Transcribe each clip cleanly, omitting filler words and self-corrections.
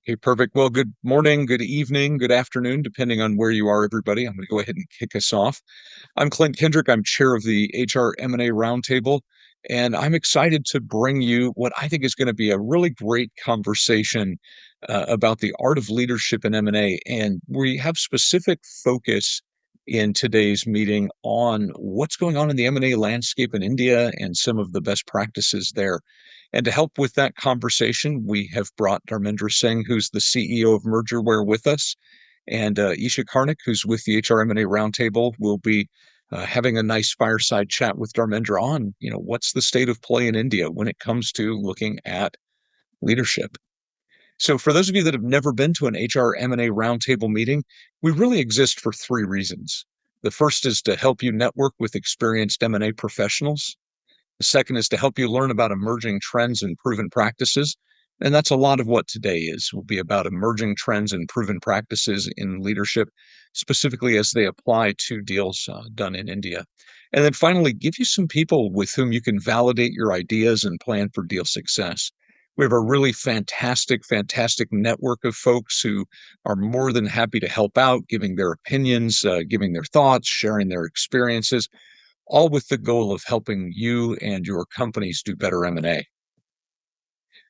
Okay, perfect. Well, good morning, good evening, good afternoon, depending on where you are, everybody. I'm going to go ahead and kick us off. I'm Clint Kendrick. I'm chair of the HR M&A Roundtable, and I'm excited to bring you what I think is going to be a really great conversation about the art of leadership in M&A. And we have specific focus in today's meeting on what's going on in the M&A landscape in India and some of the best practices there. And to help with that conversation, we have brought Dharmendra Singh, who's the CEO of Mergerware, with us, and Isha Karnik, who's with the HRM&A Roundtable, will be having a nice fireside chat with Dharmendra on, what's the state of play in India when it comes to looking at leadership. So for those of you that have never been to an HRM&A Roundtable meeting, we really exist for three reasons. The first is to help you network with experienced M&A professionals. The second is to help you learn about emerging trends and proven practices. And that's a lot of what today is, will be about emerging trends and proven practices in leadership, specifically as they apply to deals done in India. And then finally, give you some people with whom you can validate your ideas and plan for deal success. We have a really fantastic network of folks who are more than happy to help out, giving their opinions, giving their thoughts, sharing their experiences, all with the goal of helping you and your companies do better M&A.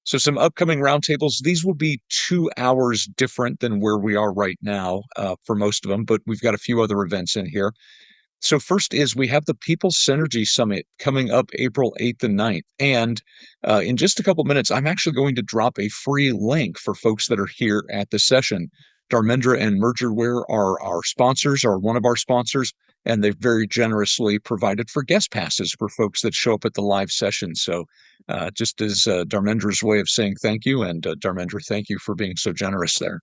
So some upcoming roundtables, these will be 2 hours different than where we are right now for most of them, but we've got a few other events in here. So first is we have the People's Synergy Summit coming up April 8th and 9th. And in just a couple minutes, I'm actually going to drop a free link for folks that are here at the session. Dharmendra and Mergerware are our sponsors, are one of our sponsors, and they've very generously provided for guest passes for folks that show up at the live session. So just as Dharmendra's way of saying thank you, and Dharmendra, thank you for being so generous there.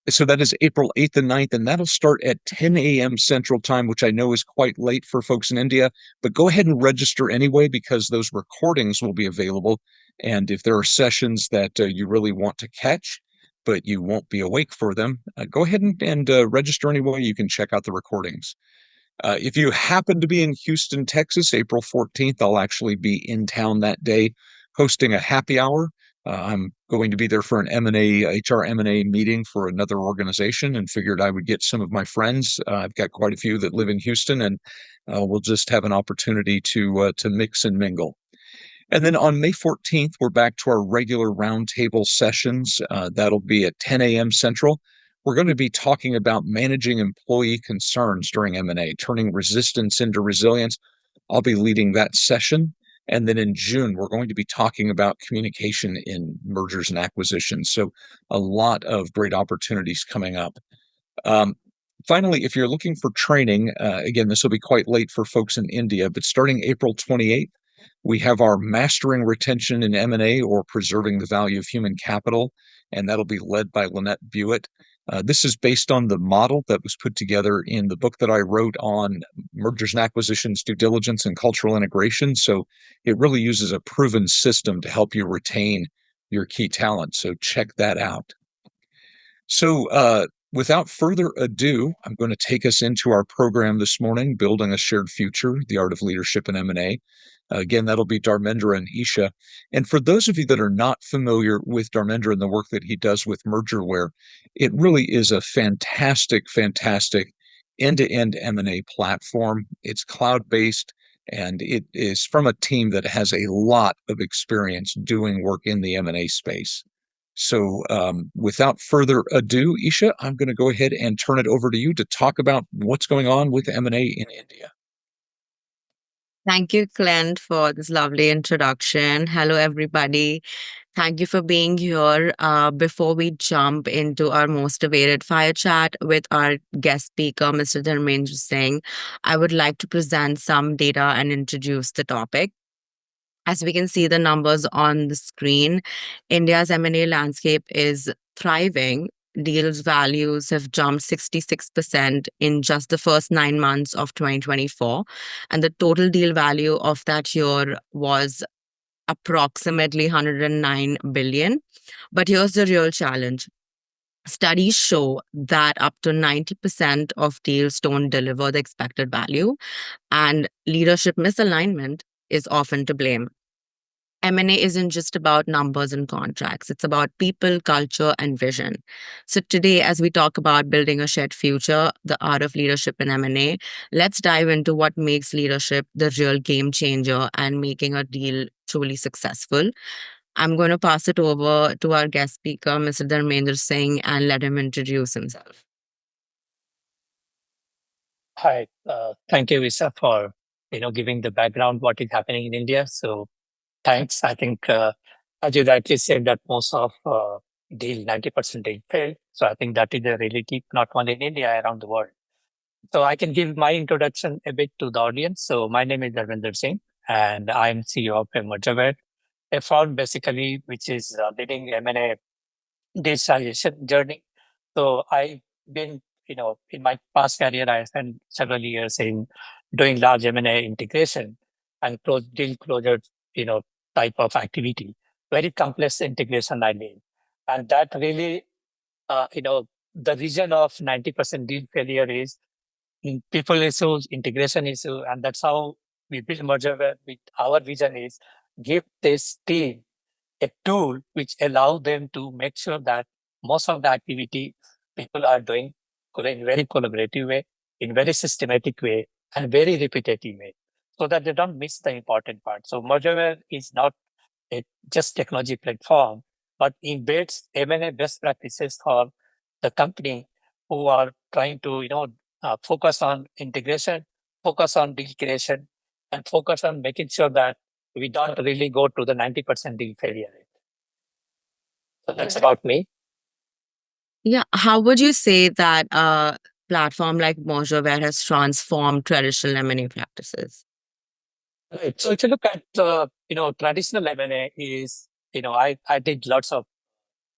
So that is April 8th and 9th, and that'll start at 10 a.m. Central Time, which I know is quite late for folks in India, but go ahead and register anyway because those recordings will be available. And if there are sessions that you really want to catch, but you won't be awake for them, go ahead and register anyway. You can check out the recordings. If you happen to be in Houston, Texas, April 14th, I'll actually be in town that day hosting a happy hour. I'm going to be there for an HR M&A meeting for another organization and figured I would get some of my friends. I've got quite a few that live in Houston, and we'll just have an opportunity to mix and mingle. And then on May 14th, we're back to our regular roundtable sessions. That'll be at 10 a.m. Central. We're going to be talking about managing employee concerns during M&A, turning resistance into resilience. I'll be leading that session. And then in June, we're going to be talking about communication in mergers and acquisitions. So a lot of great opportunities coming up. Finally, if you're looking for training, again, this will be quite late for folks in India, but starting April 28th, we have our Mastering Retention in M&A, or Preserving the Value of Human Capital, and that'll be led by Lynette Buitt. This is based on the model that was put together in the book that I wrote on mergers and acquisitions, due diligence, and cultural integration. So it really uses a proven system to help you retain your key talent. So check that out. So without further ado, I'm going to take us into our program this morning, Building a Shared Future, the Art of Leadership in M&A. Again, that'll be Dharmendra and Isha. And for those of you that are not familiar with Dharmendra and the work that he does with Mergerware, it really is a fantastic end-to-end M&A platform. It's cloud-based, and it is from a team that has a lot of experience doing work in the M&A space. So without further ado, Isha, I'm going to go ahead and turn it over to you to talk about what's going on with M&A in India. Thank you, Clint, for this lovely introduction. Hello, everybody. Thank you for being here. Before we jump into our most awaited fire chat with our guest speaker, Mr. Dharmendra Singh, I would like to present some data and introduce the topic. As we can see the numbers on the screen, India's M&A landscape is thriving. Deals values have jumped 66% in just the first 9 months of 2024. And the total deal value of that year was approximately 109 billion. But here's the real challenge. Studies show that up to 90% of deals don't deliver the expected value, and leadership misalignment is often to blame. M&A isn't just about numbers and contracts. It's about people, culture, and vision. So today, as we talk about building a shared future, the art of leadership in M&A, let's dive into what makes leadership the real game changer and making a deal truly successful. I'm going to pass it over to our guest speaker, Mr. Dharmendra Singh, and let him introduce himself. Hi, thank you, Visa, for giving the background what is happening in India. So thanks. I think as you rightly said that most of deal 90% deal fail. So I think that is a reality not only in India around the world. So I can give my introduction a bit to the audience. So my name is Dharmendra Singh, and I'm CEO of Emergeware, a firm basically which is leading M&A digitalization journey. So I've been, in my past career, I spent several years in doing large M&A integration and deal closure, type of activity. Very complex integration I mean. And that really, the reason of 90% deal failure is people issues, integration issue, and that's how we build merger with our vision is give this team a tool which allow them to make sure that most of the activity people are doing in very collaborative way, in very systematic way, and very repetitive way, so that they don't miss the important part. So Modular is not a just technology platform, but embeds M&A best practices for the company who are trying to, focus on integration, focus on deal creation, and focus on making sure that we don't really go to the 90% deal failure rate. So that's about me. Yeah, how would you say that a platform like Mojoware has transformed traditional M&A practices? Right. So if you look at traditional M&A is I did lots of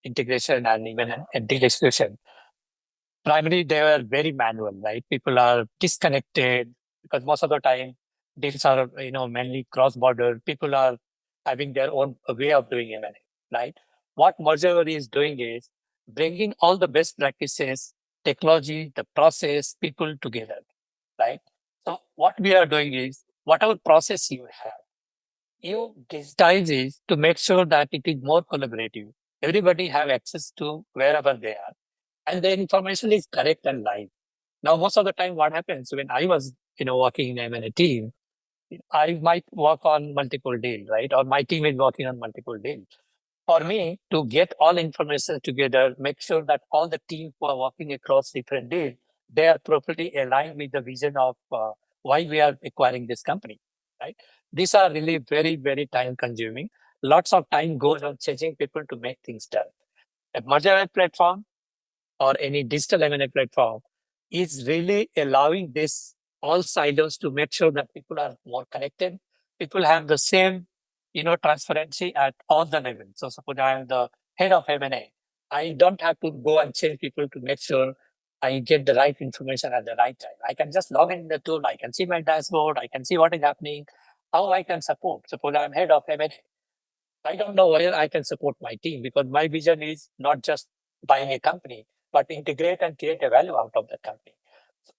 integration and even a deal execution. Primarily, they were very manual, right? People are disconnected because most of the time deals are mainly cross border. People are having their own way of doing M&A, right? What Merger is doing is bringing all the best practices, technology, the process, people together, right? So what we are doing is whatever process you have, you digitize it to make sure that it is more collaborative. Everybody have access to wherever they are, and the information is correct and live. Now, most of the time, what happens when I was, working in M&A team, I might work on multiple deals, right? Or my team is working on multiple deals. For me to get all information together, make sure that all the teams who are working across different deals, they are properly aligned with the vision of why we are acquiring this company, right? These are really very, very time consuming. Lots of time goes on changing people to make things done. A merger platform or any digital M&A platform is really allowing this all silos to make sure that people are more connected. People have the same, transparency at all the levels. So suppose I am the head of M&A, I don't have to go and change people to make sure I get the right information at the right time. I can just log in the tool. I can see my dashboard. I can see what is happening, how I can support. Suppose I'm head of M&A. I don't know where I can support my team because my vision is not just buying a company, but integrate and create a value out of the company.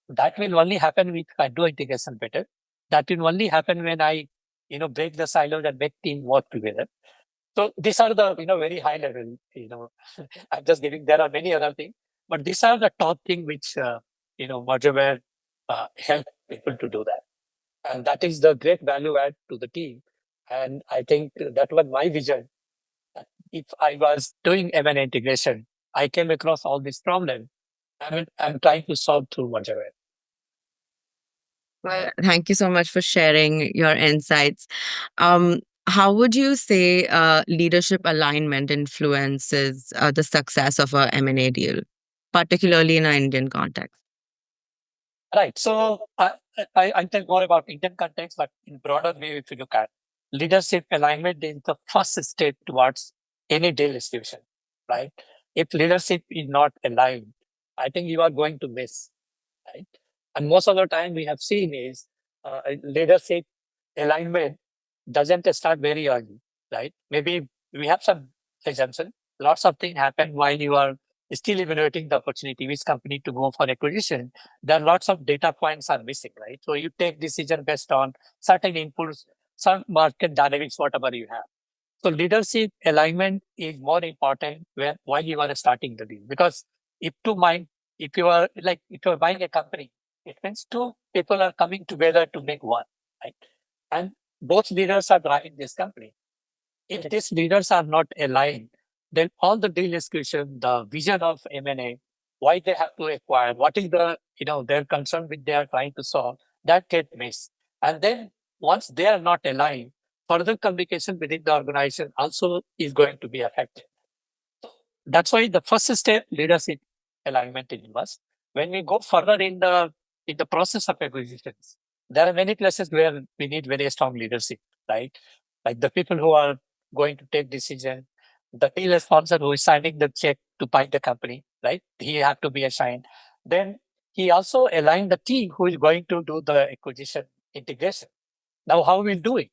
That will only happen with I do integration better. That will only happen when I, break the silos and make team work together. So these are the, very high level, I'm just giving, there are many other things, but these are the top thing which, Modular help people to do that. And that is the great value add to the team. And I think that was my vision. If I was doing M&A integration, I came across all these problems. I'm trying to solve through Modular. Well, thank you so much for sharing your insights. Um, how would you say leadership alignment influences the success of a M&A deal, particularly in an Indian context? Right. So I'll tell more about Indian context, but in broader way, if you look at leadership alignment is the first step towards any deal execution, right? If leadership is not aligned, I think you are going to miss, right? And most of the time we have seen is leadership alignment doesn't start very early, right? Maybe we have some assumption. Lots of things happen while you are still evaluating the opportunity, which company to go for acquisition. There are lots of data points are missing, right? So you take decision based on certain inputs, some market dynamics, whatever you have. So leadership alignment is more important while you are starting the deal. Because if two mind, if you are like if you are buying a company, it means two people are coming together to make one, right? And both leaders are driving this company. If these leaders are not aligned, then all the deal execution, the vision of M&A, why they have to acquire, what is the their concern which they are trying to solve, that get missed. And then once they are not aligned, further communication within the organization also is going to be affected. That's why the first step, leadership alignment is must. When we go further in the process of acquisitions, there are many places where we need very strong leadership, right? Like the people who are going to take decision, the deal sponsor who is signing the check to buy the company, right? He have to be assigned. Then he also aligned the team who is going to do the acquisition integration. Now, how we'll do it?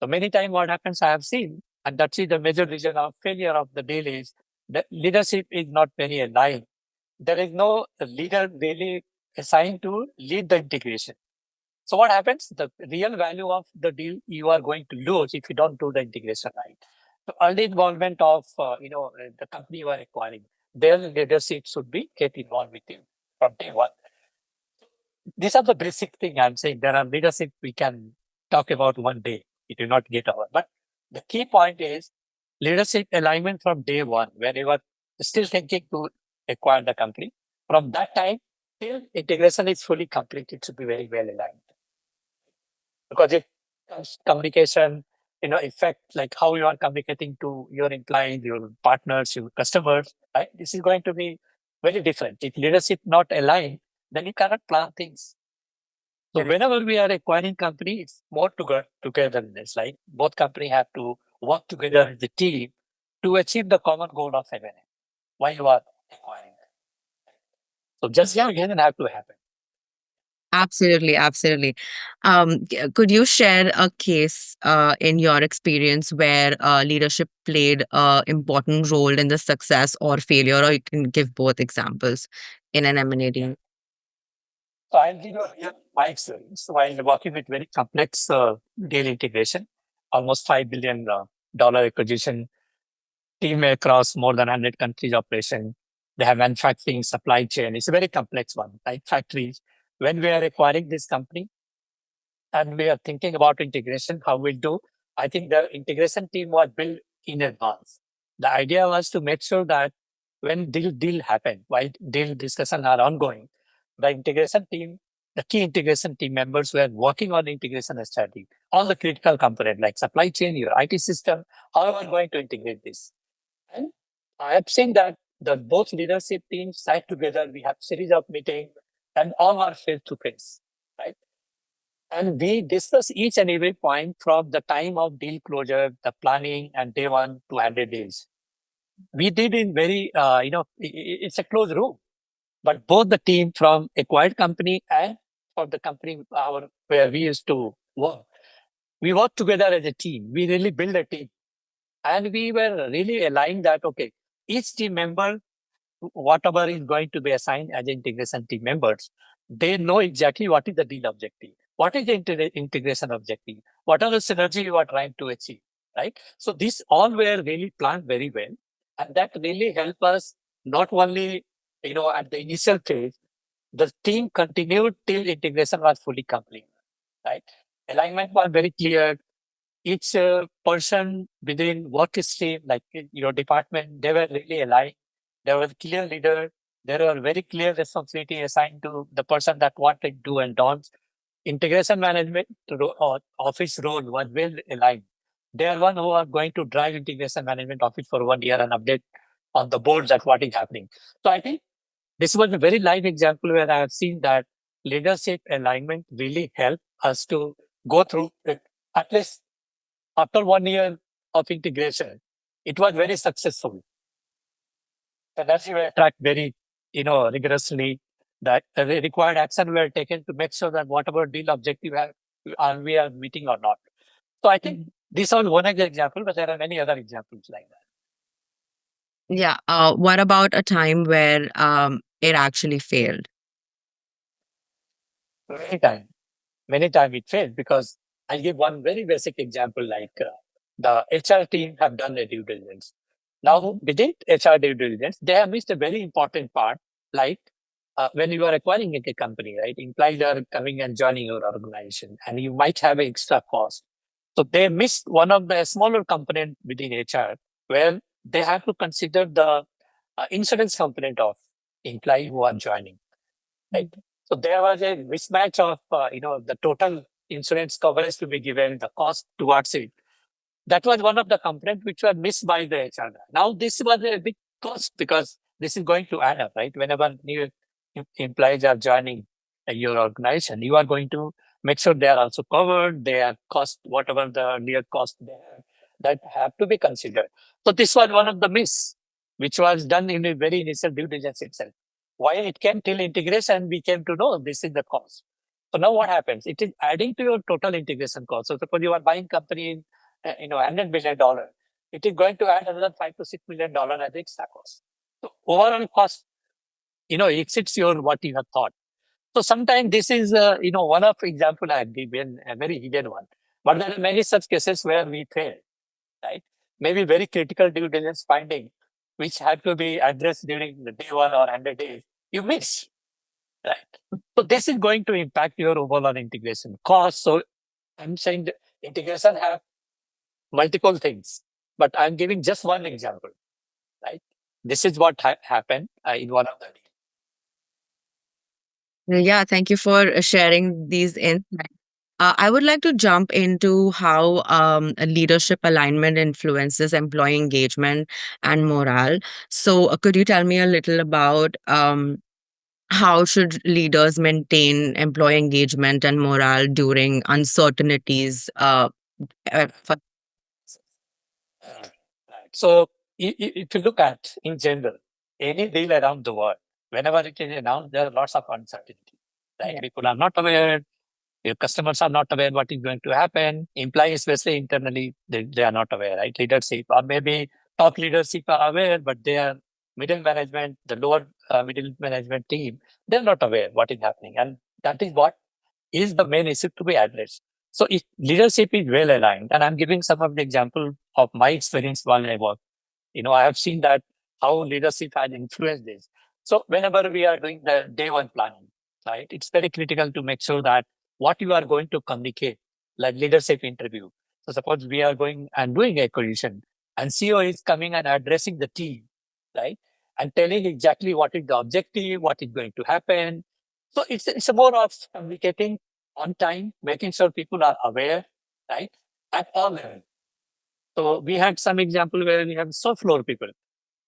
So many times what happens, I have seen, and that's the major reason of failure of the deal is that leadership is not very aligned. There is no leader really assigned to lead the integration. So what happens? The real value of the deal you are going to lose if you don't do the integration right. So early involvement of the company you are acquiring, their leadership should be get involved with you from day one. These are the basic thing I'm saying. There are leadership we can talk about one day. It will not get over. But the key point is leadership alignment from day one, when you are still thinking to acquire the company. From that time till integration is fully complete, it should be very well aligned. Because it comes communication, effect like how you are communicating to your employees, your partners, your customers, right? This is going to be very different. If leadership not aligned, then you cannot plan things. So Correct. whenever we are acquiring company, it's more togetherness. Like both company have to work together as a team to achieve the common goal of M&A. Why you are acquiring? So just doesn't have to happen. Absolutely, absolutely. Could you share a case in your experience where leadership played a important role in the success or failure, or you can give both examples in an M&A deal? So I'll give you here my experience while working with very complex deal integration, almost $5 billion acquisition team across more than 100 countries operation. They have manufacturing, supply chain. It's a very complex one, like factories. When we are acquiring this company and we are thinking about integration, how we'll do, I think the integration team was built in advance. The idea was to make sure that when deal happen, while deal discussion are ongoing, the integration team, the key integration team members were working on integration strategy, all the critical component like supply chain, your IT system, how are we going to integrate this? And I have seen that the both leadership teams sat together. We have series of meetings and all are face to face, right? And we discuss each and every point from the time of deal closure, the planning, and day one to 100 days. We did in very, it's a closed room, but both the team from acquired company and from the company where we used to work, we worked together as a team. We really built a team. And we were really aligned that, okay, each team member, whatever is going to be assigned as integration team members, they know exactly what is the deal objective, what is the integration objective, what are the synergy you are trying to achieve, right? So these all were really planned very well. And that really helped us not only, at the initial phase, the team continued till integration was fully complete, right? Alignment was very clear. Each person within work stream, like in your department, they were really aligned. There was a clear leader. There were very clear responsibility assigned to the person that wanted do and don'ts. Integration management office role was well aligned. They are one who are going to drive integration management office for 1 year and update on the board that what is happening. So I think this was a very live example where I have seen that leadership alignment really helped us to go through it. At least after 1 year of integration, it was very successful. And as we were tracked very, rigorously, that the required action were taken to make sure that whatever deal objective we are meeting or not. So I think this was one example, but there are many other examples like that. Yeah. What about a time where it actually failed? Many times it failed because I'll give one very basic example like the HR team have done a due diligence. Now, within HR due diligence, they have missed a very important part, like when you are acquiring a company, right? Employees are coming and joining your organization, and you might have an extra cost. So they missed one of the smaller component within HR, where they have to consider the insurance component of employee who are joining, right? So there was a mismatch of the total insurance coverage to be given, the cost towards it. That was one of the complaints which were missed by the HR. Now this was a big cost because this is going to add up, right? Whenever new employees are joining your organization, you are going to make sure they are also covered. They are cost, whatever the near cost they have, that have to be considered. So this was one of the miss, which was done in a very initial due diligence itself. Why it came till integration, we came to know this is the cost. So now what happens? It is adding to your total integration cost. So suppose you are buying company $100 million, it is going to add another $5 to $6 million as extra cost. So overall cost, exceeds your what you have thought. So sometimes this is, one of example I have given, a very hidden one. But there are many such cases where we fail, right? Maybe very critical due diligence finding, which have to be addressed during the day 1 or 100 days, you miss, right? So this is going to impact your overall integration cost. So I'm saying the integration have multiple things, but I'm giving just one example, right? This is what happened in one of the deals. Yeah, thank you for sharing these insights. I would like to jump into how leadership alignment influences employee engagement and morale. So, could you tell me a little about how should leaders maintain employee engagement and morale during uncertainties? For Right. So if you look at in general, any deal around the world, whenever it is announced, there are lots of uncertainty. Right? Yeah. People are not aware. Your customers are not aware what is going to happen. Employees, especially internally, they are not aware, right? Leadership or maybe top leadership are aware, but they are middle management, the lower middle management team, they're not aware what is happening. And that is what is the main issue to be addressed. So if leadership is well aligned, and I'm giving some of the example of my experience while I work, I have seen that how leadership has influenced this. So whenever we are doing the day 1 planning, right, it's very critical to make sure that what you are going to communicate, like leadership interview. So suppose we are going and doing acquisition, and CEO is coming and addressing the team, right, and telling exactly what is the objective, what is going to happen. So it's a more of communicating on time, making sure people are aware, right, at all levels. So we had some example where we have soft floor people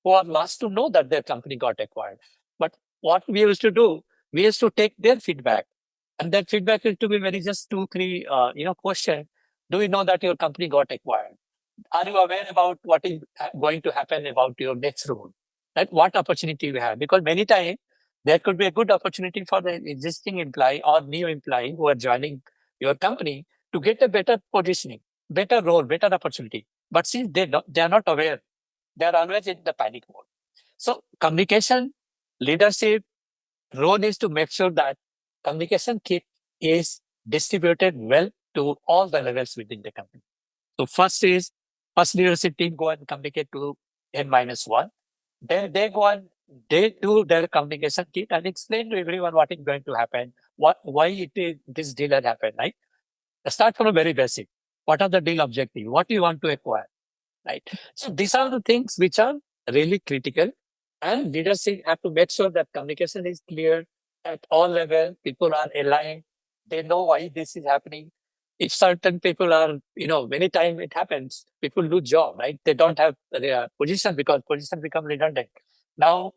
who are last to know that their company got acquired. But what we used to do, we used to take their feedback, and that feedback is to be very just 2, 3, question. Do you know that your company got acquired? Are you aware about what is going to happen about your next role? Right? What opportunity you have? Because many times there could be a good opportunity for the existing employee or new employee who are joining your company to get a better positioning, better role, better opportunity. But since they are not aware, they are always in the panic mode. So communication, leadership role is to make sure that communication kit is distributed well to all the levels within the company. So first leadership team go and communicate to N-1. Then they go and they do their communication kit and explain to everyone what is going to happen, why it is this deal had happened, right? Start from a very basic. What are the deal objective? What do you want to acquire? Right. So these are the things which are really critical, and leadership have to make sure that communication is clear at all levels. People are aligned. They know why this is happening. If certain people are, many times it happens, people lose job, right? They don't have their position because position become redundant. Now,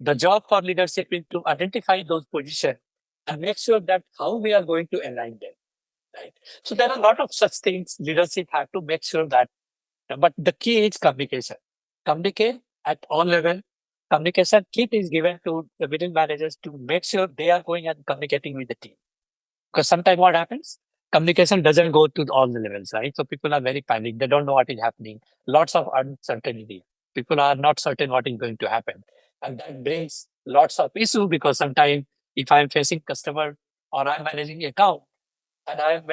the job for leadership is to identify those positions and make sure that how we are going to align them, right? So there are a lot of such things leadership have to make sure that, but the key is communication. Communicate at all level. Communication kit is given to the middle managers to make sure they are going and communicating with the team. Because sometimes what happens? Communication doesn't go to all the levels, right? So people are very panicked. They don't know what is happening. Lots of uncertainty. People are not certain what is going to happen. And that brings lots of issue because sometimes if I'm facing customer or I'm managing account, and I'm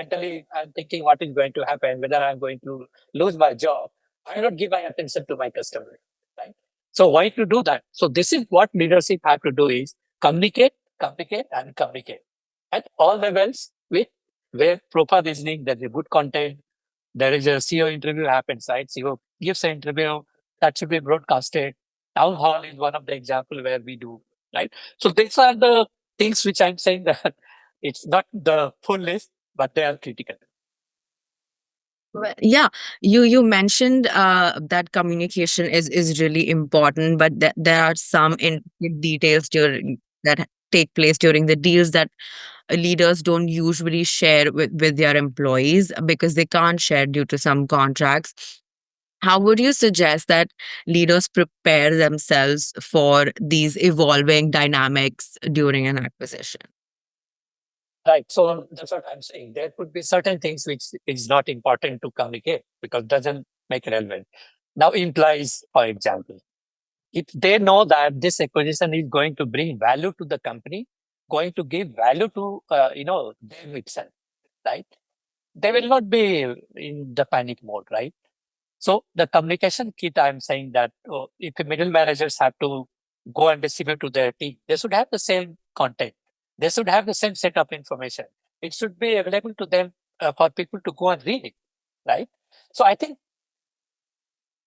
thinking what is going to happen, whether I'm going to lose my job, I will not give my attention to my customer, right? So why to do that? So this is what leadership have to do is communicate, communicate, and communicate at all levels with where proper reasoning, there's a good content, there is a CEO interview happens, right? CEO gives an interview that should be broadcasted. Town hall is one of the example where we do, right? So these are the things which I'm saying that it's not the full list, but they are critical. Well, yeah, you mentioned that communication is really important, but there are some intricate details during that take place during the deals that leaders don't usually share with their employees because they can't share due to some contracts. How would you suggest that leaders prepare themselves for these evolving dynamics during an acquisition? Right. So that's what I'm saying. There could be certain things which is not important to communicate because doesn't make relevant. Now implies, for example, if they know that this acquisition is going to bring value to the company, going to give value to them itself, right? They will not be in the panic mode, right? So the communication kit, I'm saying that if the middle managers have to go and distribute to their team, they should have the same content. They should have the same set of information. It should be available to them for people to go and read it, right? So I think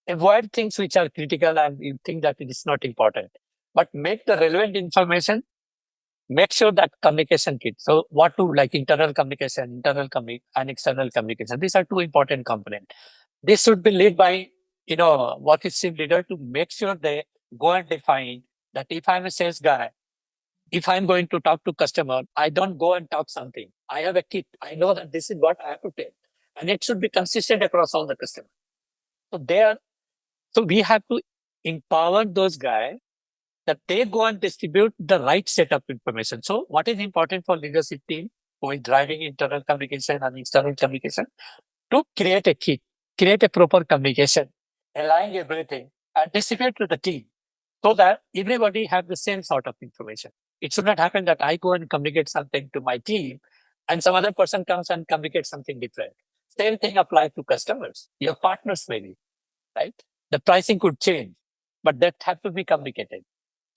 avoid things which are critical and you think that it is not important, but make the relevant information. Make sure that communication kit. So what to like internal communication, and external communication. These are two important components. This should be led by, what is team leader to make sure they go and define that if I'm a sales guy, if I'm going to talk to customer, I don't go and talk something. I have a kit. I know that this is what I have to take. And it should be consistent across all the customers. So so we have to empower those guys that they go and distribute the right set of information. So what is important for leadership team who is driving internal communication and external communication? To create a kit, create a proper communication, align everything, and distribute to the team so that everybody have the same sort of information. It should not happen that I go and communicate something to my team and some other person comes and communicates something different. Same thing applies to customers, your partners maybe, right? The pricing could change, but that have to be communicated.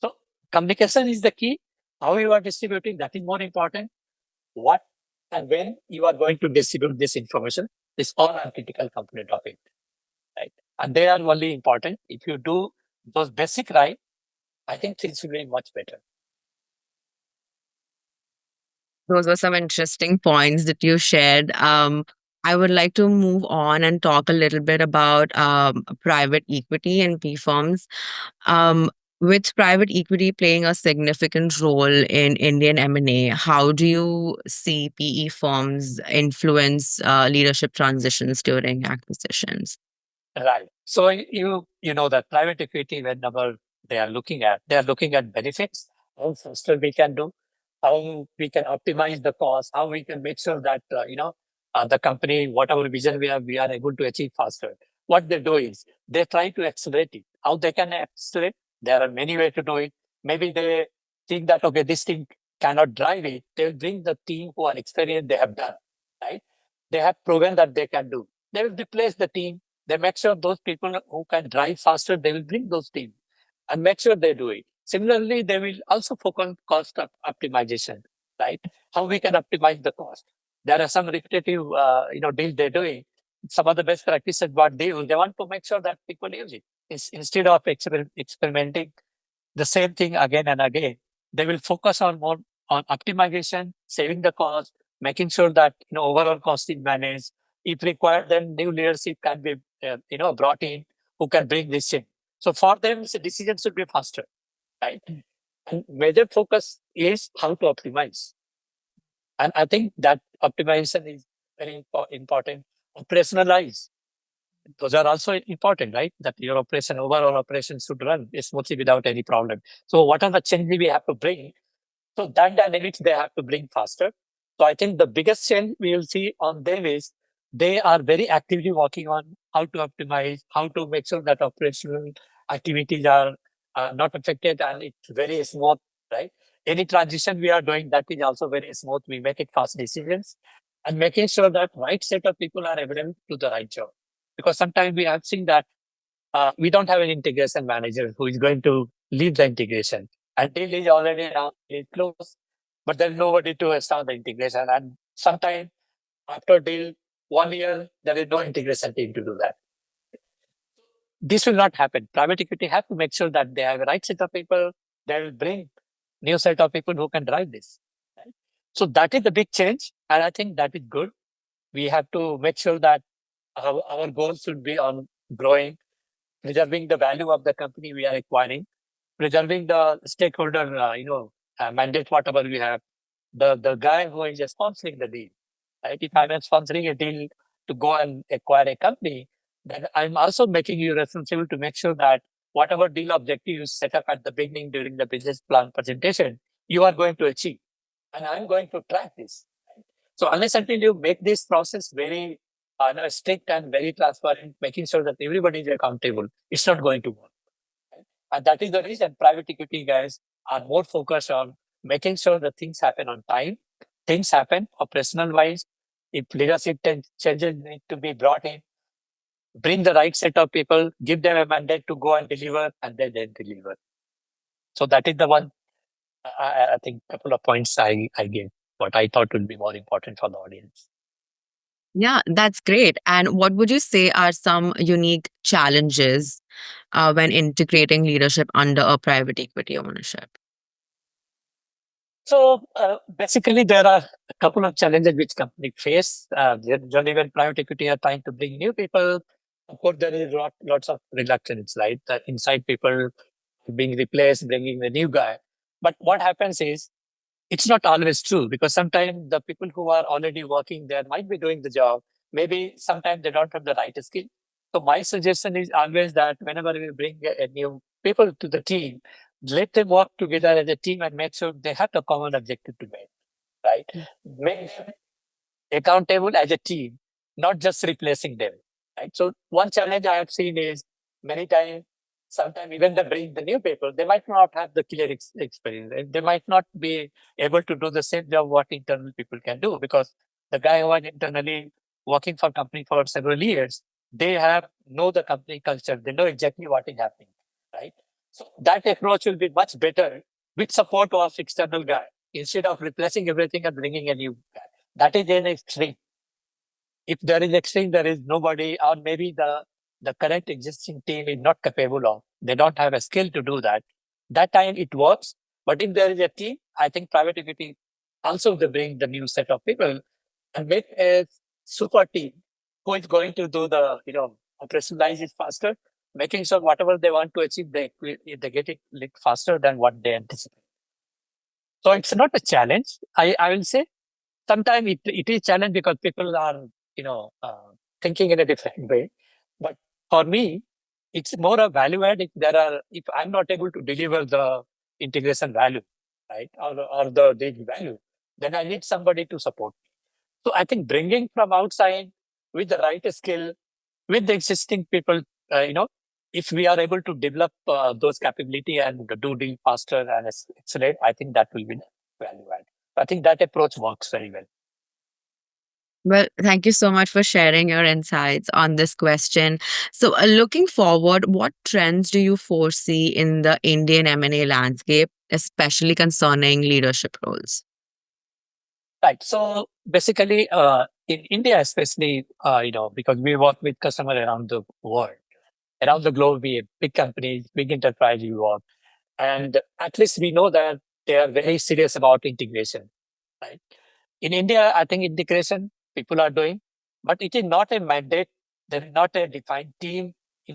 So communication is the key. How you are distributing, that is more important. What and when you are going to distribute this information is all a critical component of it, right? And they are only important. If you do those basic right, I think things will be much better. Those were some interesting points that you shared. I would like to move on and talk a little bit about private equity and P firms. Um, with private equity playing a significant role in Indian M&A, how do you see PE firms influence leadership transitions during acquisitions? Right. So you know that private equity, whenever they are looking at benefits, how faster we can do, how we can optimize the cost, how we can make sure that the company, whatever vision we are able to achieve faster. What they do is they try to accelerate it. How they can accelerate? There are many ways to do it. Maybe they think that okay, this team cannot drive it. They will bring the team who are experienced. They have done right. They have proven that they can do. They will replace the team. They make sure those people who can drive faster, they will bring those teams and make sure they do it. Similarly, they will also focus on cost optimization, right? How we can optimize the cost. There are some repetitive, deals they're doing. Some of the best practices what they use, they want to make sure that people use it. Instead of experimenting the same thing again and again, they will focus on more on optimization, saving the cost, making sure that overall cost is managed. If required, then new leadership can be brought in who can bring this in. So for them, the decision should be faster, right? And major focus is how to optimize. And I think that optimization is very important. Operationalize. Those are also important, right? That your overall operation should run smoothly without any problem. So what are the changes we have to bring? So that dynamics they have to bring faster. So I think the biggest change we will see on them is they are very actively working on how to optimize, how to make sure that operational activities are not affected and it's very smooth, right? Any transition we are doing that is also very smooth. We make it fast decisions. and making sure that right set of people are available to the right job. Because sometimes we have seen that we don't have an integration manager who is going to lead the integration. And deal is already now close, but there's nobody to start the integration. And sometimes after deal 1 year, there is no integration team to do that. This will not happen. Private equity have to make sure that they have the right set of people. They will bring new set of people who can drive this. Right? So that is the big change, and I think that is good. We have to make sure that our goals should be on growing, preserving the value of the company we are acquiring, preserving the stakeholder, mandate, whatever we have. The guy who is sponsoring the deal, right? If I'm sponsoring a deal to go and acquire a company, then I'm also making you responsible to make sure that whatever deal objective you set up at the beginning during the business plan presentation, you are going to achieve. And I'm going to track this. So unless until you make this process very strict and very transparent, making sure that everybody is accountable, it's not going to work. And that is the reason private equity guys are more focused on making sure that things happen on time, things happen operational wise. If leadership changes need to be brought in, bring the right set of people, give them a mandate to go and deliver, and then deliver. So that is the one, I think, couple of points I gave, what I thought would be more important for the audience. Yeah, that's great. And what would you say are some unique challenges when integrating leadership under a private equity ownership? So basically, there are a couple of challenges which companies face. Generally, when private equity are trying to bring new people, of course, there is lots of reluctance, right? The inside people being replaced, bringing the new guy. But what happens is, it's not always true, because sometimes the people who are already working there might be doing the job. Maybe sometimes they don't have the right skill. So my suggestion is always that whenever we bring a new people to the team, let them work together as a team and make sure they have the common objective to make, right? Make them accountable as a team, not just replacing them. Right. So one challenge I have seen is many times, sometimes even they bring the new people, they might not have the clear experience. They might not be able to do the same job what internal people can do, because the guy who was internally working for company for several years, they have know the company culture. They know exactly what is happening. Right. So that approach will be much better with support of external guy instead of replacing everything and bringing a new guy. That is an extreme. If there is extreme, there is nobody, or maybe the current existing team is not capable of, they don't have a skill to do that. That time it works. But if there is a team, I think private equity also they bring the new set of people and make a super team who is going to do the, operationalize it faster, making sure whatever they want to achieve, they get it faster than what they anticipate. So it's not a challenge, I will say. Sometimes it is challenge because people are, thinking in a different way. But for me, it's more a value add if I'm not able to deliver the integration value, right, or the daily value, then I need somebody to support. So I think bringing from outside with the right skill, with the existing people, if we are able to develop those capability and do deal faster and accelerate, I think that will be the value add. I think that approach works very well. Well, thank you so much for sharing your insights on this question. So, looking forward, what trends do you foresee in the Indian M&A landscape, especially concerning leadership roles? Right. So basically, in India, especially, because we work with customers around the world, around the globe, we have big companies, big enterprise we work, and at least we know that they are very serious about integration. Right. In India, I think integration people are doing, but it is not a mandate. There is not a defined team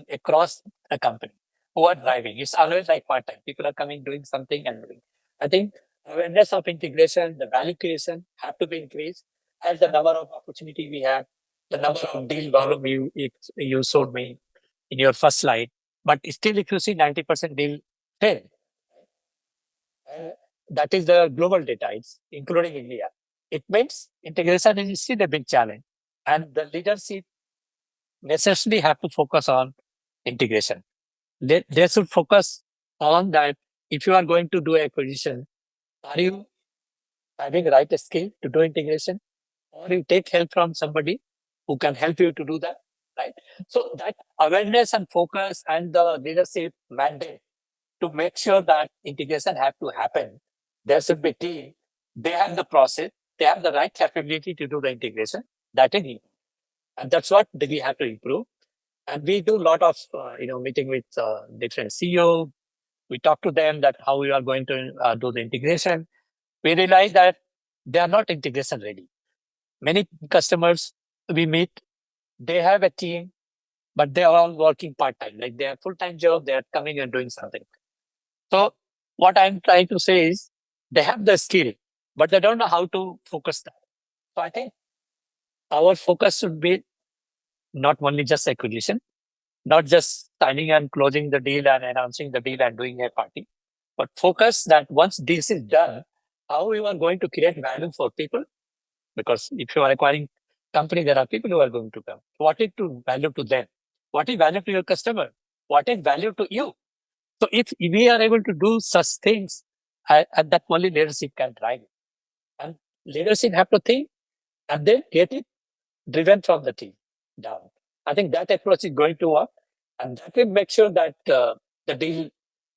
across a company who are driving. It's always like part time. People are coming, doing something and doing. I think awareness of integration, the value creation have to be increased as the number of opportunity we have, the number of deal volume you showed me in your first slide. But still, if you see 90% deal fail, uh, that is the global data, it's including India. It means integration is still a big challenge, and the leadership necessarily have to focus on integration. They should focus on that. If you are going to do acquisition, are you having the right skill to do integration? or you take help from somebody who can help you to do that, right? So that awareness and focus and the leadership mandate to make sure that integration have to happen. There should be team. They have the process. They have the right capability to do the integration. That is it. And that's what we have to improve. And we do a lot of meeting with different CEO. We talk to them that how we are going to do the integration. We realize that they are not integration ready. Many customers we meet, they have a team, but they are all working part time. Like they have full time job, they are coming and doing something. So what I'm trying to say is they have the skill, but they don't know how to focus that. So I think our focus should be not only just acquisition, not just signing and closing the deal and announcing the deal and doing a party, but focus that once this is done, how you are going to create value for people. Because if you are acquiring company, there are people who are going to come. What is to value to them? What is value to your customer? What is value to you? So if we are able to do such things, and that only leadership can drive it. And leadership have to think and then get it driven from the team down. I think that approach is going to work, and that will make sure that the deal,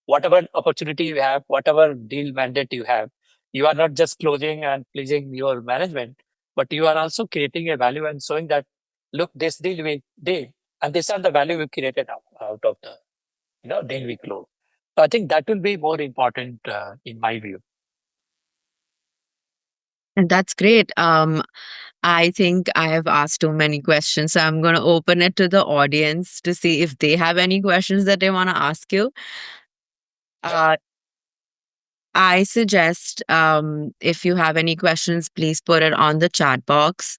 whatever opportunity you have, whatever deal mandate you are not just closing and pleasing your management, but you are also creating a value and showing that, look, this deal we did, and these are the value we created out of the deal we closed. So I think that will be more important in my view. And that's great. I think I have asked too many questions, so I'm going to open it to the audience to see if they have any questions that they want to ask you. Uh, I suggest if you have any questions, please put it on the chat box,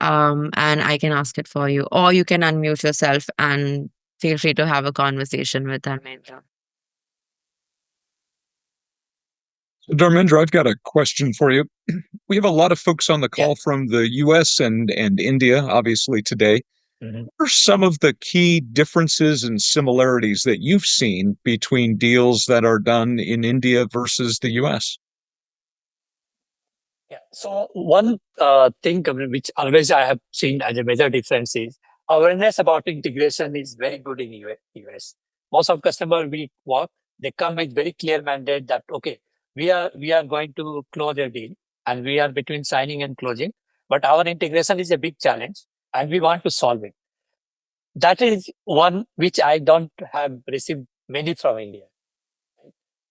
and I can ask it for you, or you can unmute yourself and feel free to have a conversation with Dharmendra. So Dharmendra, I've got a question for you. We have a lot of folks on the call Yeah. from the US and India, obviously, today. Mhm. What are some of the key differences and similarities that you've seen between deals that are done in India versus the US? Yeah. So one thing which always I have seen as a major difference is awareness about integration is very good in US. Most of customers we work, they come with very clear mandate that okay, we are going to close a deal and we are between signing and closing, but our integration is a big challenge and we want to solve it. That is one which I don't have received many from India.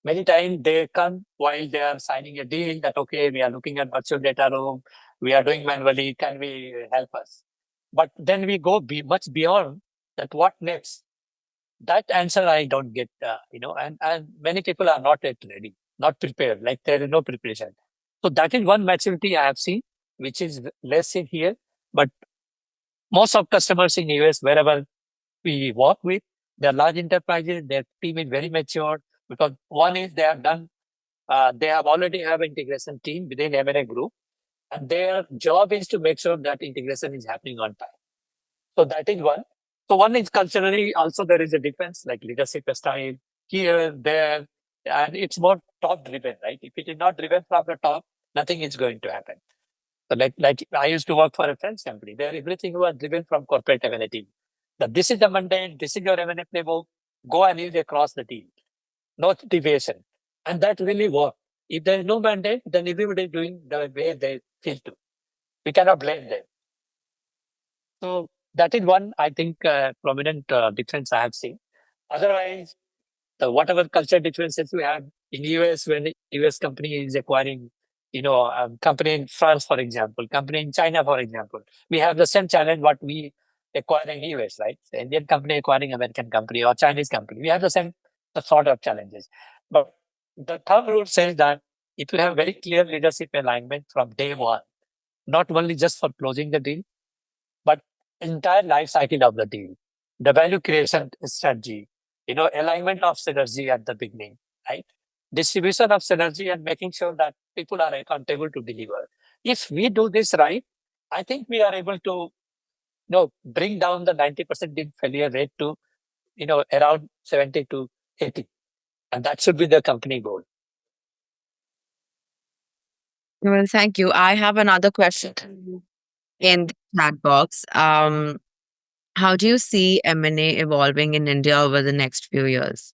Many times they come while they are signing a deal that, okay, we are looking at virtual data room, we are doing manually, can we help us? But then we go much beyond that, what next? That answer I don't get, and many people are not yet ready, not prepared, like there is no preparation. So that is one maturity I have seen, which is less in here, but most of customers in US, wherever we work with, they're large enterprises, their team is very mature because one is they have done they have already have integration team within M&A group, and their job is to make sure that integration is happening on time. So that is one. So one is culturally also there is a difference, like leadership style here, there, and it's more top driven, right? If it is not driven from the top, nothing is going to happen. So like I used to work for a French company. There everything was driven from corporate M&A team. That this is the mandate, this is your M&A playbook, go and use across the team, no deviation. And that really worked. If there is no mandate, then everybody is doing the way they feel to. We cannot blame them. So that is one, I think, prominent difference I have seen. Otherwise, whatever culture differences we have in US, when the US company is acquiring, company in France, for example, company in China, for example, we have the same challenge what we acquire in US, right? The Indian company acquiring American company or Chinese company, we have the same sort of challenges. But the third rule says that if you have very clear leadership alignment from day one, not only just for closing the deal, but entire life cycle of the deal, the value creation strategy, alignment of synergy at the beginning, right? Distribution of synergy and making sure that people are accountable to deliver. If we do this right, I think we are able to, bring down the 90% deal failure rate to, around 70 to 80. And that should be the company goal. Well, thank you. I have another question. in the chat box. How do you see M&A evolving in India over the next few years?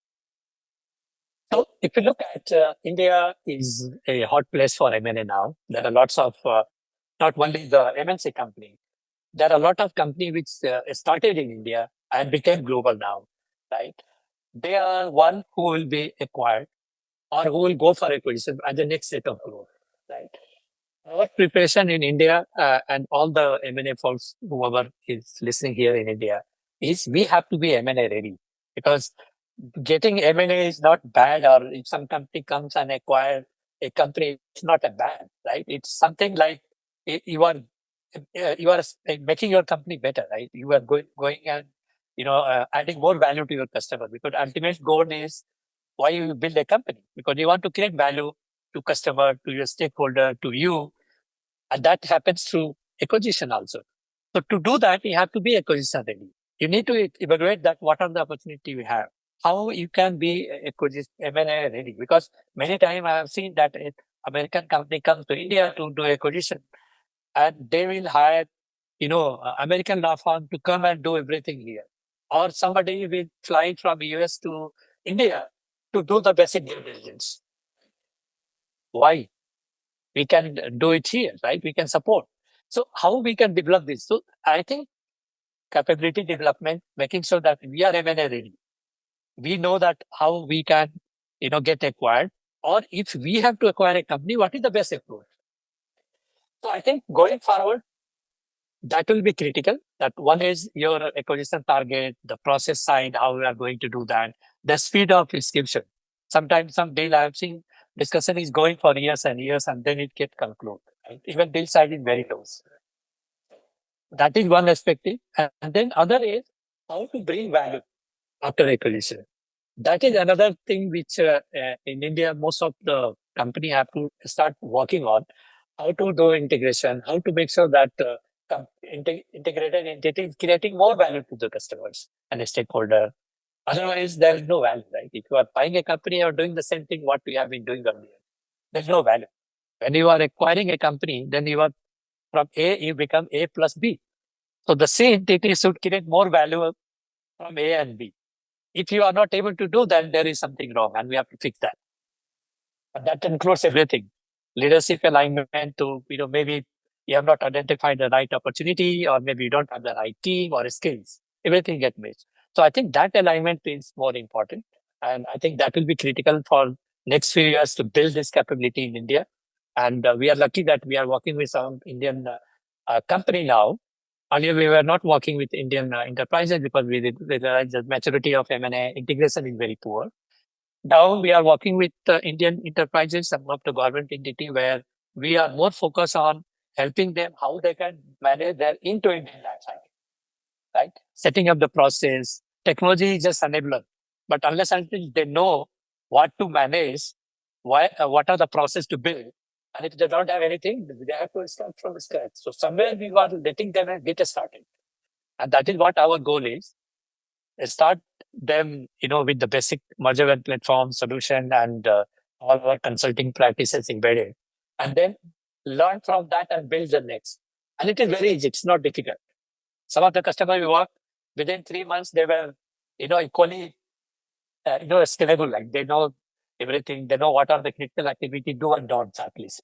So if you look at India is a hot place for M&A now. There are lots of, not only the MNC company, there are a lot of companies which started in India and became global now, right? They are one who will be acquired or who will go for acquisition at the next set of growth, right? Our preparation in India and all the M&A folks, whoever is listening here in India, is we have to be M&A ready because getting M&A is not bad, or if some company comes and acquire a company, it's not a bad, right? It's something like you are making your company better, right? You are going and adding more value to your customer, because ultimate goal is why you build a company, because you want to create value to customer, to your stakeholder, to you, and that happens through acquisition also. So to do that, you have to be acquisition ready. You need to evaluate that what are the opportunity we have, how you can be acquisition M&A ready. Because many times I have seen that an American company comes to India to do acquisition, and they will hire, American law firm to come and do everything here, or somebody will fly from US to India to do the basic due diligence. Why? We can do it here, right? We can support. So how we can develop this? So I think capability development, making sure that we are M&A ready. We know that how we can, get acquired, or if we have to acquire a company, what is the best approach? So I think going forward, that will be critical. That one is your acquisition target, the process side, how we are going to do that, the speed of execution. Sometimes some deal I have seen discussion is going for years and years, and then it get concluded. Right? Even deal size is very low. That is one aspect. And then other is how to bring value after acquisition. That is another thing which in India, most of the company have to start working on, how to do integration, how to make sure that integrated entity is creating more value to the customers and the stakeholder. Otherwise, there is no value, right? If you are buying a company or doing the same thing what we have been doing earlier, there's no value. When you are acquiring a company, then you are from A, you become A plus B. So the same entity should create more value from A and B. If you are not able to do that, there is something wrong, and we have to fix that. And that includes everything. Leadership alignment to, maybe you have not identified the right opportunity, or maybe you don't have the right team or skills. Everything gets missed. So I think that alignment is more important. And I think that will be critical for next few years to build this capability in India. And we are lucky that we are working with some Indian company now. Earlier, we were not working with Indian enterprises because we realized the maturity of M&A integration is very poor. Now we are working with Indian enterprises, some of the government entity, where we are more focused on helping them how they can manage their end-to-end life cycle, right? Setting up the process. Technology is just enabler, but unless until they know what to manage, what are the process to build, and if they don't have anything, they have to start from scratch. So somewhere we are letting them get started, and that is what our goal is. Start them, with the basic merger and platform solution and all our consulting practices embedded, and then learn from that and build the next. And it is very easy. It's not difficult. Some of the customers we work within 3 months, they were, equally, scalable. Like they know everything. They know what are the critical activity do and don'ts at least.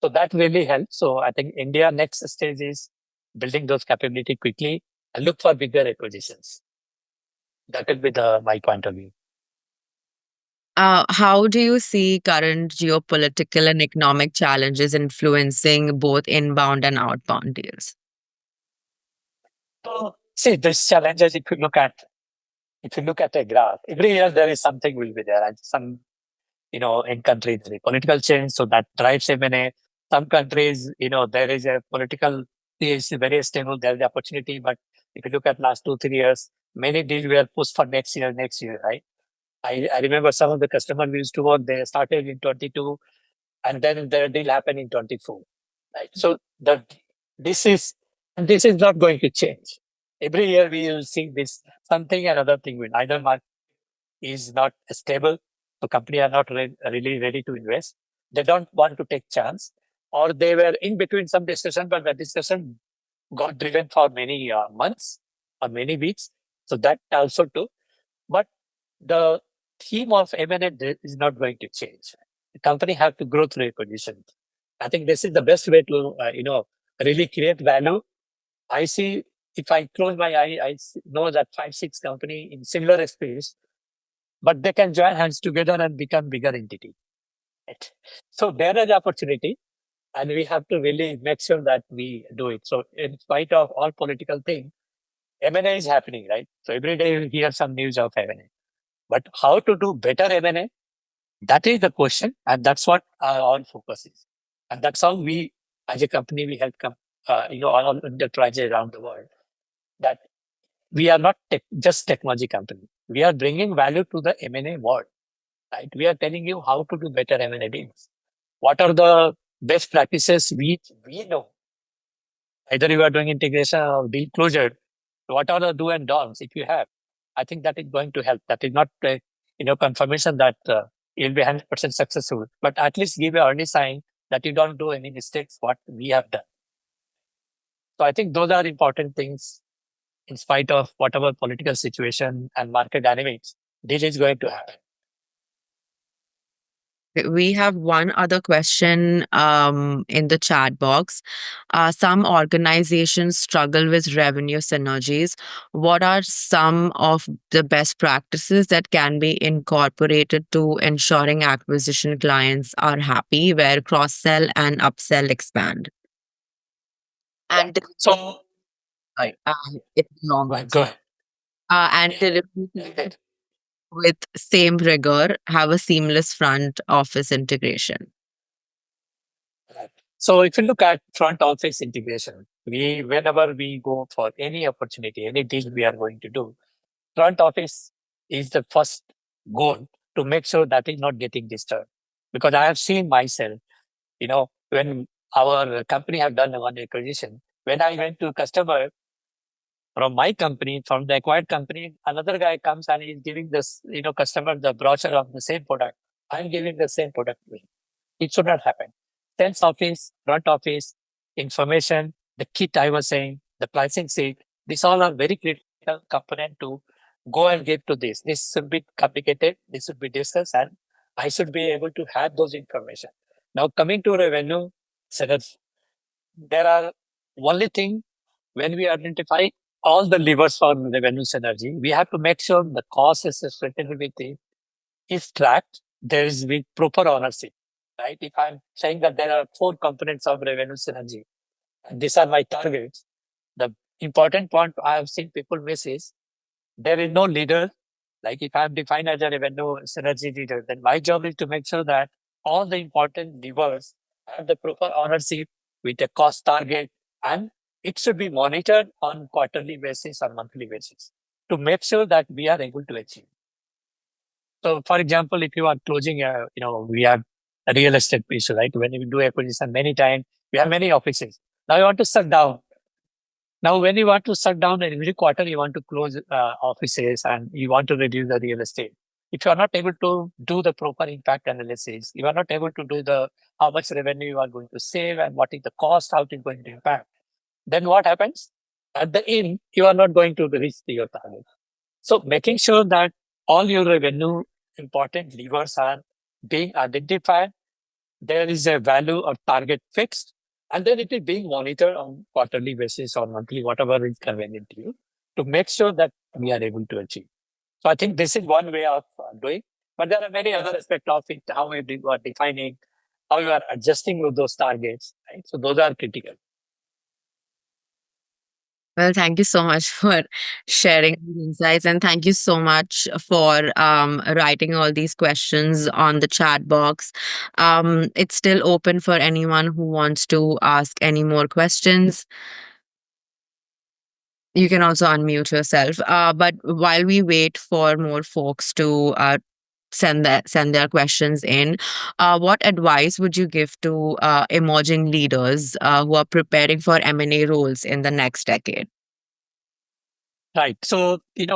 So that really helps. So I think India next stage is building those capability quickly and look for bigger acquisitions. That will be my point of view. How do you see current geopolitical and economic challenges influencing both inbound and outbound deals? So see these challenges. If you look at a graph, every year there is something will be there, and some in countries there is political change, so that drives M&A. Some countries, there is a political is very stable. There is opportunity, but if you look at last 2 3 years, many deals were pushed for next year, right? I remember some of the customers we used to work, they started in 22 and then the deal happened in 24. Right. So this is this is not going to change. Every year we will see this something and other thing will either market is not stable, so company are not really ready to invest. They don't want to take chance, or they were in between some discussion, but the discussion got driven for many months or many weeks. So that also too. But the theme of M&A is not going to change. The company have to grow through acquisition. I think this is the best way to, really create value. I see if I close my eye, know that 5, 6 company in similar space, but they can join hands together and become bigger entity. Right? So there is opportunity, and we have to really make sure that we do it. So in spite of all political thing, M&A is happening, right? So every day you hear some news of M&A. But how to do better M&A? That is the question, and that's what our focus is. And that's how we, as a company, we help all enterprises around the world. That we are not just technology company. We are bringing value to the M&A world, right? We are telling you how to do better M&A deals. What are the best practices we know? Either you are doing integration or deal closure. What are the do and don'ts if you have? I think that is going to help. That is not confirmation that you'll be 100% successful, but at least give a early sign that you don't do any mistakes what we have done. So I think those are important things in spite of whatever political situation and market dynamics. This is going to happen. We have one other question in the chat box. Some organizations struggle with revenue synergies. What are some of the best practices that can be incorporated to ensuring acquisition clients are happy, where cross sell and upsell expand? And So, I it's long. go ahead. And delivery with same rigor have a seamless front office integration. So if you look at front office integration, whenever we go for any opportunity, any deal we are going to do, front office is the first goal to make sure that is not getting disturbed. Because I have seen myself, when our company have done one acquisition, when I went to customer from my company, from the acquired company, another guy comes and is giving this, customer the brochure of the same product. I'm giving the same product to him. It should not happen. Sales office, front office, information, the kit I was saying, the pricing sheet, these all are very critical component to go and give to this. This should be complicated. This should be discussed, and I should be able to have those information. Now coming to revenue, synergy, there are only thing when we identify all the levers for revenue synergy, we have to make sure the cost associated with it is tracked. There is with proper ownership, right? If I'm saying that there are 4 components of revenue synergy, and these are my targets, the important point I have seen people miss is there is no leader. Like if I'm defined as a revenue synergy leader, then my job is to make sure that all the important levers have the proper ownership with a cost target, and it should be monitored on quarterly basis or monthly basis to make sure that we are able to achieve. So, for example, if you are closing, we have a real estate piece, right? When you do acquisition, many times we have many offices. Now you want to shut down. Now, when you want to shut down every quarter, you want to close offices and you want to reduce the real estate. If you are not able to do the proper impact analysis, you are not able to do the how much revenue you are going to save and what is the cost, how it is going to impact. Then what happens? At the end, you are not going to reach your target. So making sure that all your revenue important levers are being identified, there is a value or target fixed, and then it is being monitored on quarterly basis or monthly, whatever is convenient to you, to make sure that we are able to achieve. So I think this is one way of doing, but there are many other aspects of it, how you are defining, how you are adjusting with those targets, right? So those are critical. Well, thank you so much for sharing these insights, and thank you so much for writing all these questions on the chat box. It's still open for anyone who wants to ask any more questions. You can also unmute yourself. But while we wait for more folks to send their questions in, what advice would you give to emerging leaders who are preparing for M&A roles in the next decade? Right. So, we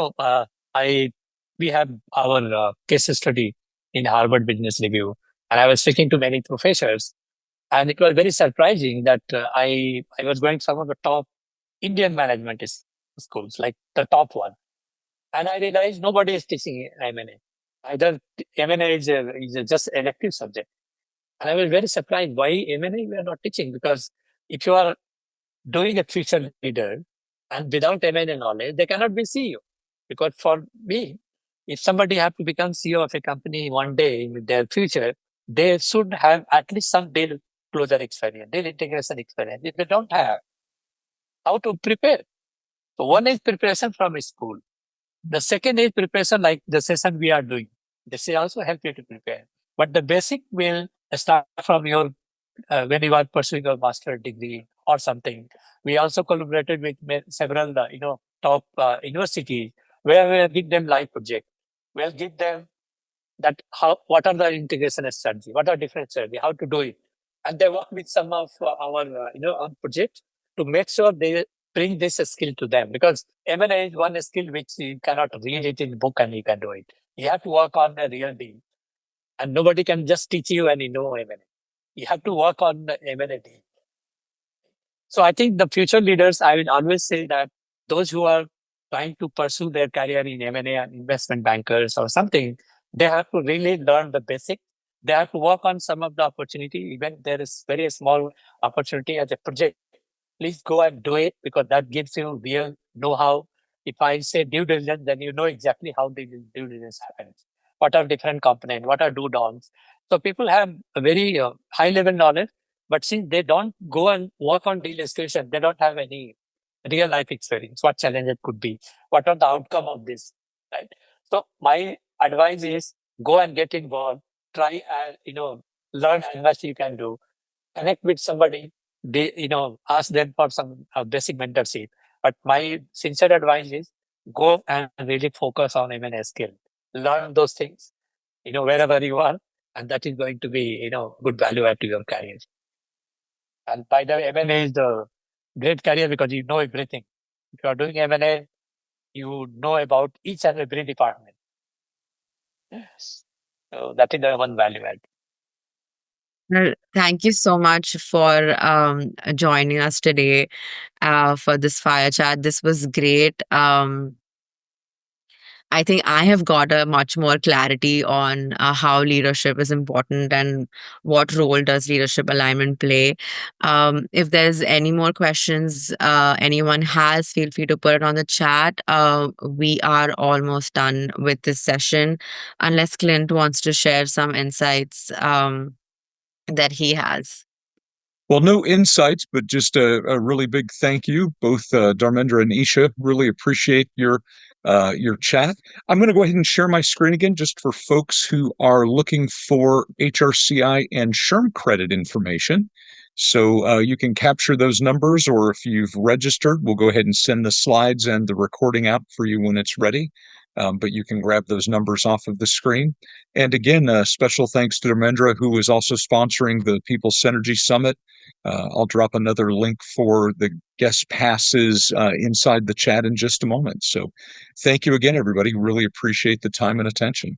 have our case study in Harvard Business Review, and I was speaking to many professors, and it was very surprising that I was going some of the top Indian management schools, like the top one. And I realized nobody is teaching M&A. Either M&A is just elective subject. And I was very surprised why M&A we are not teaching, because if you are doing a future leader and without M&A knowledge, they cannot be CEO. Because for me, if somebody have to become CEO of a company one day in their future, they should have at least some deal closure experience, deal integration experience. If they don't have, how to prepare? So one is preparation from school. The second is preparation like the session we are doing. This will also help you to prepare. But the basic will start from your when you are pursuing a master degree or something. We also collaborated with several top universities where we'll give them live project. We'll give them that what are the integration strategy, what are different strategy, how to do it, and they work with some of our our project to make sure they bring this skill to them, because M&A is one skill which you cannot read it in book and you can do it. You have to work on the real deal, and nobody can just teach you and you know M&A. You have to work on the M&A deal. So I think the future leaders, I will always say that those who are trying to pursue their career in M&A and investment bankers or something, they have to really learn the basic. They have to work on some of the opportunity, even there is very small opportunity as a project. Please go and do it, because that gives you real know-how. If I say due diligence, then you know exactly how the due diligence happens. What are different components? What are do downs? So people have a very high level knowledge, but since they don't go and work on deal escalation, they don't have any real life experience. What challenges could be? What are the outcome of this? Right. So my advice is go and get involved. Try and learn as much you can do. Connect with somebody. They ask them for some basic mentorship. But my sincere advice is go and really focus on M&A skill. Learn those things. Wherever you are, and that is going to be good value add to your career. And by the way, M&A is the great career because you know everything. If you are doing M&A, you know about each and every department. Yes. So that is the one value add. Well, thank you so much for joining us today for this fire chat. This was great. I think I have got a much more clarity on how leadership is important and what role does leadership alignment play. If there's any more questions anyone has, feel free to put it on the chat. We are almost done with this session, unless Clint wants to share some insights that he has. Well, no insights, but just a really big thank you, both Dharmendra and Isha. Really appreciate your chat. I'm going to go ahead and share my screen again, just for folks who are looking for HRCI and SHRM credit information. So you can capture those numbers, or if you've registered, we'll go ahead and send the slides and the recording out for you when it's ready. But you can grab those numbers off of the screen. And again, special thanks to Dharmendra, who is also sponsoring the People's Synergy Summit. I'll drop another link for the guest passes inside the chat in just a moment. So thank you again, everybody. Really appreciate the time and attention.